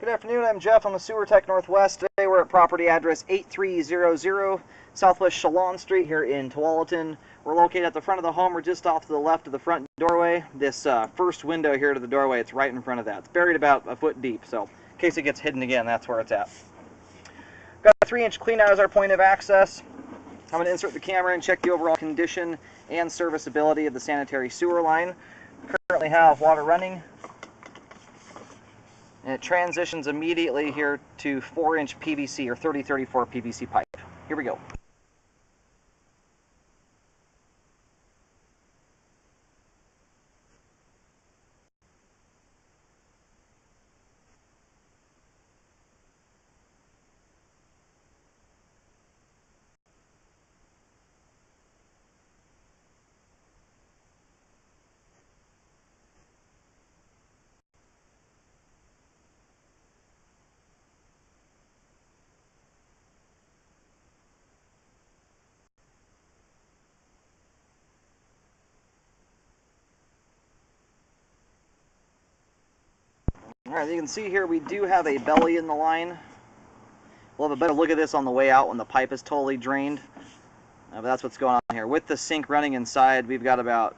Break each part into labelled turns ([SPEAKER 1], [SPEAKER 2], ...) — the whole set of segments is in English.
[SPEAKER 1] Good afternoon, I'm Jeff. I'm a Sewer Tech Northwest. Today we're at property address 8300 Southwest Chelan Street here in Tualatin. We're located at the front of the home. We're just off to the left of the front doorway. This first window here to the doorway, it's right in front of that. It's buried about a foot deep, so in case it gets hidden again, that's where it's at. Got a 3-inch cleanout as our point of access. I'm going to insert the camera and check the overall condition and serviceability of the sanitary sewer line. Currently have water running. And it transitions immediately here to 4-inch PVC or 3034 PVC pipe. Here we go. Alright, you can see here we do have a belly in the line. We'll have a better look at this on the way out when the pipe is totally drained. But that's what's going on here. With the sink running inside, we've got about,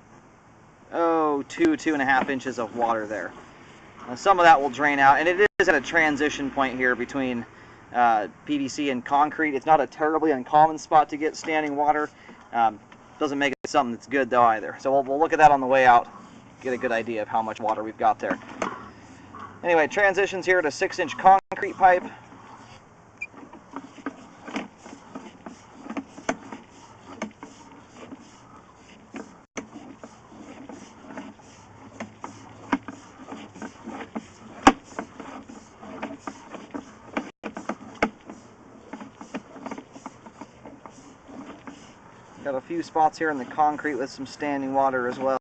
[SPEAKER 1] 2.5 inches of water there. Some of that will drain out, and it is at a transition point here between PVC and concrete. It's not a terribly uncommon spot to get standing water. Doesn't make it something that's good though either. So we'll look at that on the way out, get a good idea of how much water we've got there. Anyway, transitions here to 6-inch concrete pipe. Got a few spots here in the concrete with some standing water as well.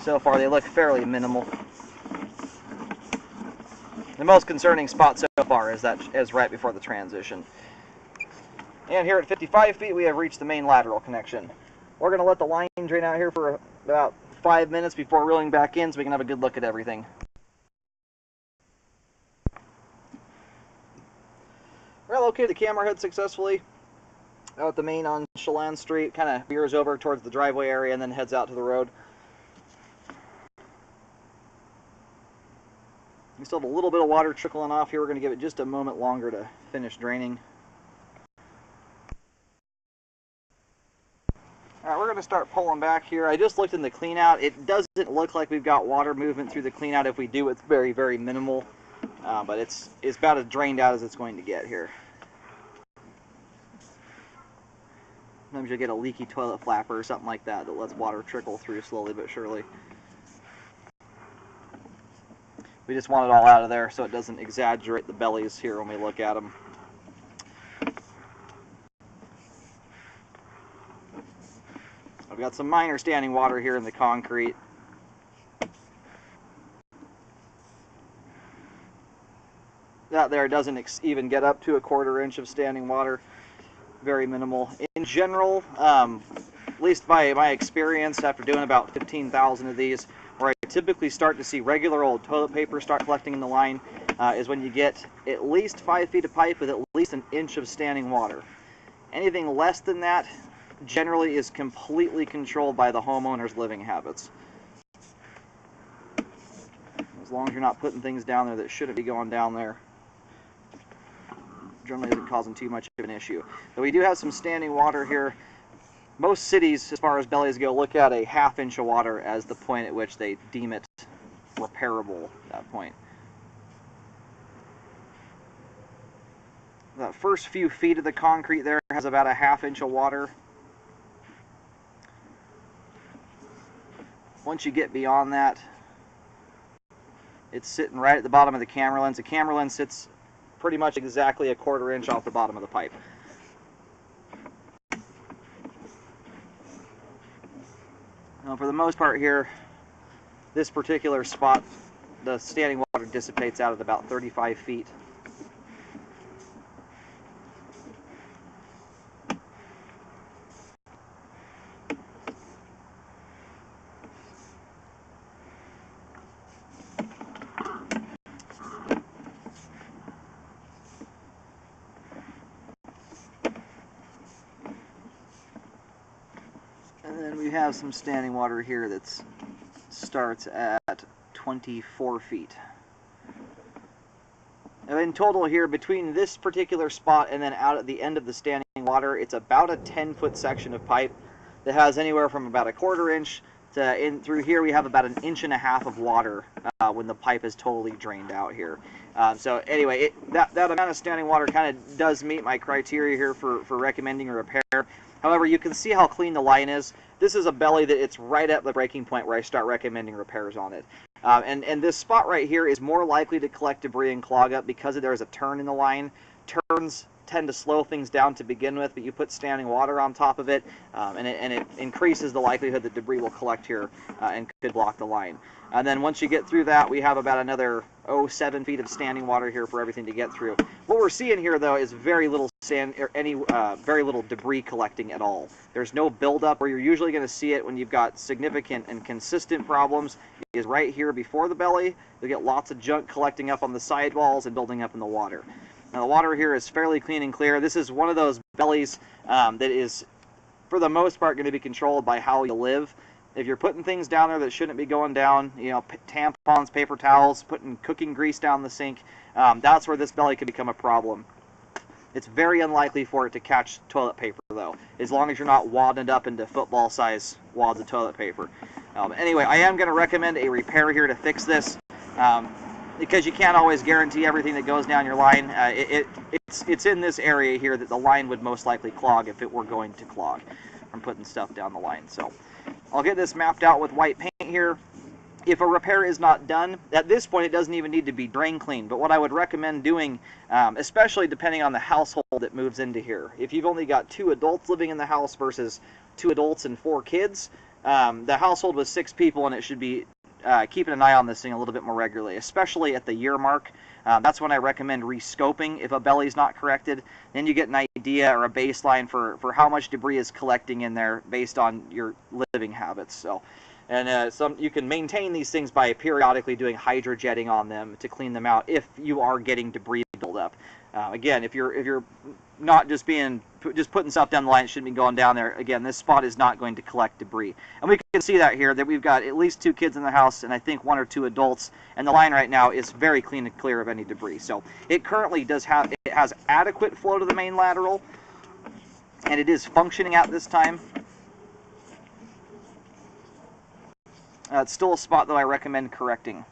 [SPEAKER 1] So far they look fairly minimal. The most concerning spot so far is right before the transition. And here at 55 feet we have reached the main lateral connection. We're going to let the line drain out here for about 5 minutes before reeling back in so we can have a good look at everything. We're located the camera head successfully out at the main on Chelan Street, kind of veers over towards the driveway area and then heads out to the road. We still have a little bit of water trickling off here. We're going to give it just a moment longer to finish draining. Alright, we're going to start pulling back here. I just looked in the cleanout. It doesn't look like we've got water movement through the cleanout. If we do, it's very, very minimal. But it's about as drained out as it's going to get here. Sometimes you'll get a leaky toilet flapper or something like that that lets water trickle through slowly but surely. We just want it all out of there so it doesn't exaggerate the bellies here when we look at them. I've got some minor standing water here in the concrete. That there doesn't even get up to a 1/4 inch of standing water. Very minimal. In general, at least by my experience after doing about 15,000 of these, where I typically start to see regular old toilet paper start collecting in the line is when you get at least 5 feet of pipe with at least 1 inch of standing water. Anything less than that generally is completely controlled by the homeowner's living habits. As long as you're not putting things down there that shouldn't be going down there, generally isn't causing too much of an issue. But we do have some standing water here. Most cities, as far as bellies go, look at a 1/2 inch of water as the point at which they deem it repairable at that point. That first few feet of the concrete there has about a 1/2 inch of water. Once you get beyond that, it's sitting right at the bottom of the camera lens. The camera lens sits pretty much exactly a 1/4 inch off the bottom of the pipe. Now, for the most part here, this particular spot, the standing water dissipates out at about 35 feet. have some standing water here that starts at 24 feet. And in total here, between this particular spot and then out at the end of the standing water, it's about a 10-foot section of pipe that has anywhere from about a 1/4 inch to in through here we have about 1.5 inches of water when the pipe is totally drained out here. So anyway, that amount of standing water kind of does meet my criteria here for recommending a repair. However, you can see how clean the line is. This is a belly that it's right at the breaking point where I start recommending repairs on it. And this spot right here is more likely to collect debris and clog up because there's a turn in the line. Turns tend to slow things down to begin with, but you put standing water on top of it, and it increases the likelihood that debris will collect here and could block the line. And then once you get through that, we have about another 7 feet of standing water here for everything to get through. What we're seeing here, though, is very little sand or very little debris collecting at all. There's no buildup. Where you're usually going to see it when you've got significant and consistent problems is right here before the belly. You'll get lots of junk collecting up on the sidewalls and building up in the water. Now the water here is fairly clean and clear. This is one of those bellies that is, for the most part, going to be controlled by how you live. If you're putting things down there that shouldn't be going down, you know, tampons, paper towels, putting cooking grease down the sink, that's where this belly could become a problem. It's very unlikely for it to catch toilet paper, though, as long as you're not wadding it up into football-size wads of toilet paper. Anyway, I am going to recommend a repair here to fix this. Because you can't always guarantee everything that goes down your line. It's in this area here that the line would most likely clog if it were going to clog from putting stuff down the line. So I'll get this mapped out with white paint here. If a repair is not done, at this point it doesn't even need to be drain cleaned, but what I would recommend doing, especially depending on the household that moves into here, if you've only got 2 adults living in the house versus 2 adults and 4 kids, the household with 6 people, and it should be keeping an eye on this thing a little bit more regularly, especially at the year mark. That's when I recommend rescoping if a belly's not corrected. Then you get an idea or a baseline for how much debris is collecting in there based on your living habits. So, and you can maintain these things by periodically doing hydrojetting on them to clean them out if you are getting debris buildup. Again, if you're not just putting stuff down the line, it shouldn't be going down there. Again, this spot is not going to collect debris. And we can see that here, that we've got at least 2 kids in the house and I think 1 or 2 adults, and the line right now is very clean and clear of any debris. So it currently has adequate flow to the main lateral, and it is functioning at this time. It's still a spot that I recommend correcting.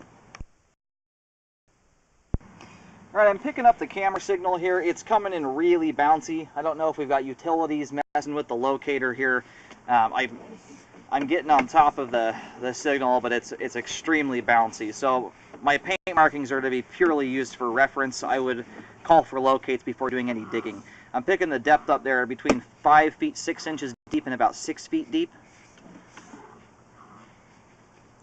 [SPEAKER 1] Alright, I'm picking up the camera signal here. It's coming in really bouncy. I don't know if we've got utilities messing with the locator here. I'm getting on top of the signal, but it's extremely bouncy. So my paint markings are to be purely used for reference. I would call for locates before doing any digging. I'm picking the depth up there between 5 feet 6 inches deep and about 6 feet deep.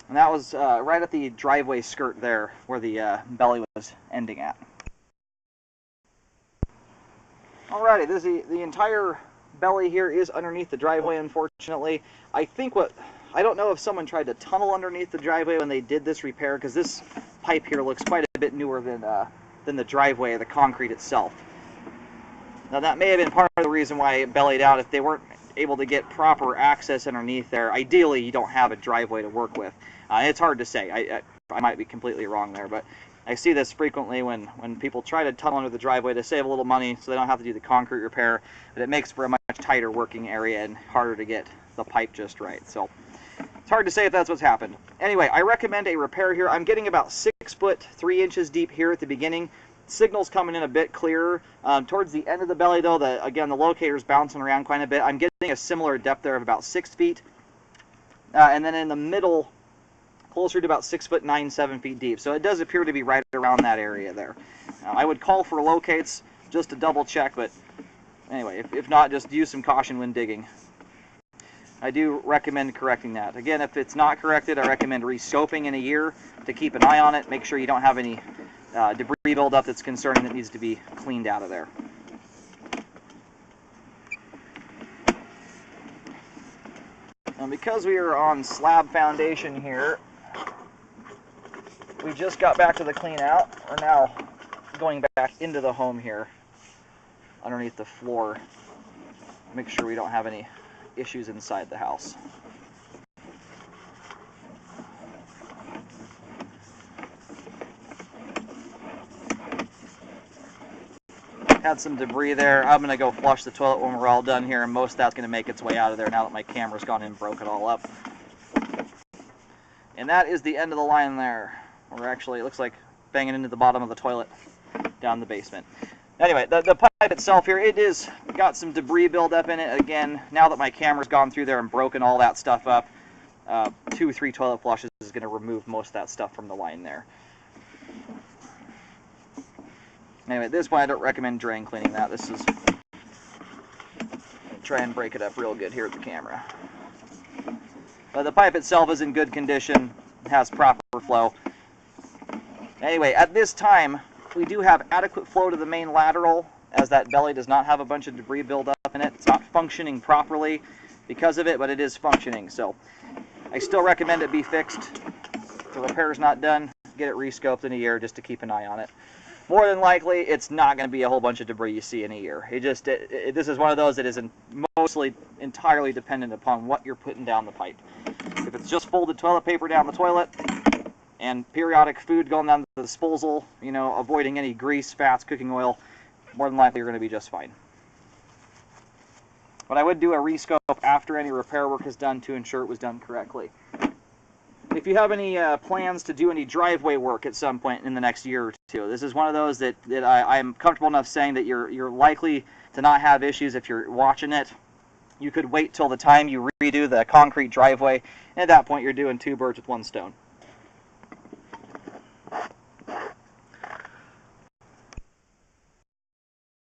[SPEAKER 1] And that was right at the driveway skirt there where the belly was ending at. Alrighty, the entire belly here is underneath the driveway, unfortunately. I don't know if someone tried to tunnel underneath the driveway when they did this repair, because this pipe here looks quite a bit newer than the driveway, the concrete itself. Now that may have been part of the reason why it bellied out. If they weren't able to get proper access underneath there, ideally you don't have a driveway to work with. It's hard to say. I might be completely wrong there, but I see this frequently when people try to tunnel under the driveway to save a little money so they don't have to do the concrete repair, but it makes for a much tighter working area and harder to get the pipe just right. So it's hard to say if that's what's happened. Anyway, I recommend a repair here. I'm getting about 6 foot 3 inches deep here at the beginning. Signal's coming in a bit clearer. Towards the end of the belly, though, again, the locator's bouncing around quite a bit. I'm getting a similar depth there of about 6 feet. And then in the middle, closer to about 6 foot 9, 7 feet deep. So it does appear to be right around that area there. I would call for locates just to double check, but anyway, if not, just use some caution when digging. I do recommend correcting that. Again, if it's not corrected, I recommend rescoping in a year to keep an eye on it. Make sure you don't have any debris buildup that's concerning that needs to be cleaned out of there. And because we are on slab foundation here, we just got back to the clean out. We're now going back into the home here underneath the floor. Make sure we don't have any issues inside the house. Had some debris there. I'm going to go flush the toilet when we're all done here, and most of that's going to make its way out of there now that my camera's gone in and broke it all up. And that is the end of the line there. We're actually, it looks like banging into the bottom of the toilet down the basement. Anyway, the pipe itself here, it is got some debris buildup in it. Again, now that my camera's gone through there and broken all that stuff up, 2 or 3 toilet flushes is going to remove most of that stuff from the line there. Anyway, at this point, I don't recommend drain cleaning that. This is, try and break it up real good here at the camera. But the pipe itself is in good condition, has proper flow. Anyway, at this time, we do have adequate flow to the main lateral, as that belly does not have a bunch of debris build up in it. It's not functioning properly because of it, but it is functioning. So I still recommend it be fixed. If the repair's not done, get it rescoped in a year just to keep an eye on it. More than likely, it's not going to be a whole bunch of debris you see in a year. This is one of those that is mostly entirely dependent upon what you're putting down the pipe. If it's just folded toilet paper down the toilet and periodic food going down the disposal, you know, avoiding any grease, fats, cooking oil, more than likely you're going to be just fine. But I would do a rescope after any repair work is done to ensure it was done correctly. If you have any plans to do any driveway work at some point in the next year or two, this is one of those that I'm comfortable enough saying that you're likely to not have issues if you're watching it. You could wait till the time you redo the concrete driveway, and at that point you're doing 2 birds with 1 stone.